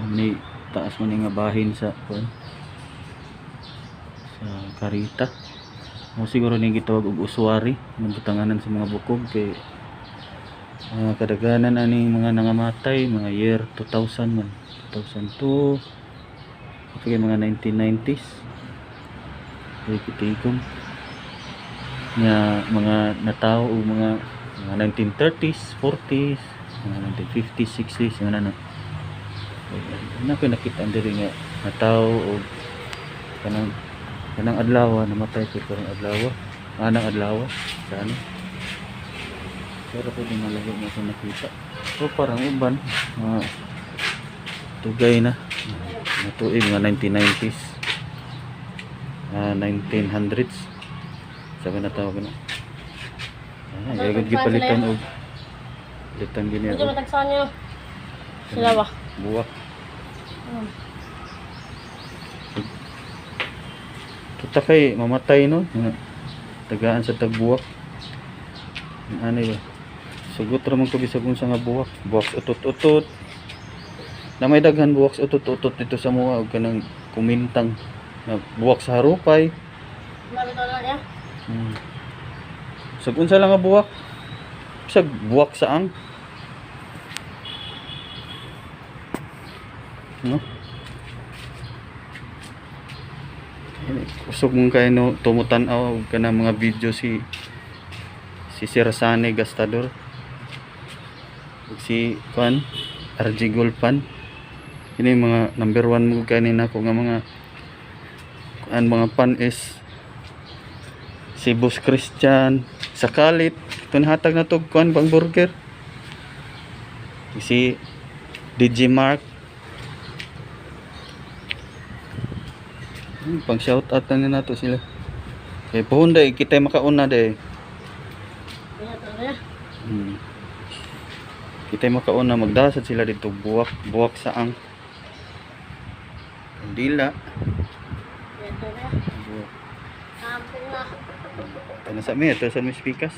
Ni taas man nga bahin sa kuan sa karita. Mo siguro ni gitawag og uswari ng butanganan sa mga bukog kay kadaghanan aning mga nangamatay mga year 2000 man, 2002 kay mga 1990s. Kay kitigom nga mga natawo o mga 1930s, 40s, mga 1950s, 60s nga na. Na ko nakita diri nga natawo o kanang adlaw namatay ko karong adlaw, anang adlaw sa ano. Pero pwede malagay mo sa nakita. So parang uban mga tugay na natuig mga 1990s, 1900s sabi na tawag na. Gagod gipalitan og palitan gini Ito matagsan niyo. Sila ba? Buwak. Kita kay mamatay no, tagaan sa tagbuwak. Ano ba? Sugot ra man ko bisag unsa nga buwak. Buwak utot-utot. Na may daghan buwak utot-utot dito sa mga og kanang kumintang na buwak sa harupay. Bakit wala niya? Bisag unsa lang nga buwak. Bisag buwak saang. No? Kusog mong kayo no, tumutan-aw ka na mga video si Sir Sane Gastador, si Juan RG Gulpan. Ini mga number 1 mo kanina ko nga mga pan is si Boss Christian sa kalit tunhatag na tog kuan bang burger, si DJ Mark. Pang shout out na nato sila kay puhunday kita makauna day. Kita makauna magdasad sila dito buwak saang kandila. Ano sa mi ito sa mis pikas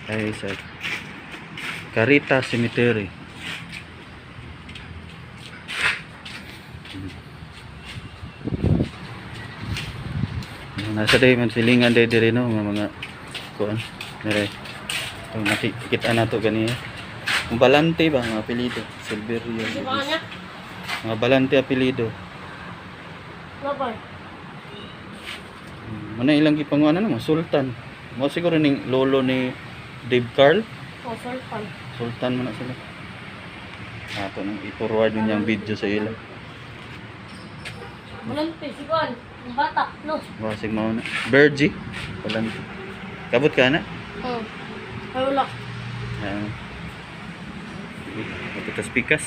ay sa Carita Cemetery. Nasa day man silingan day dire no mga kuan dire. Ito nakikita na to ganiya. Ang Balante ba mga apelyido? Silverio. Mga Balante apelyido. Lapay. Mana ilang gipanguan na Sultan. Mo siguro ning lolo ni Dave Carl. Oh, Sultan. Sultan man na sila. Ato nang i-forward niya ang video sa ila. Balante, siguan. Ang bata, no? Wasig mao na. Bergie. Balante. Kabot ka na? Oo. Ay, wala. Ito tas pikas.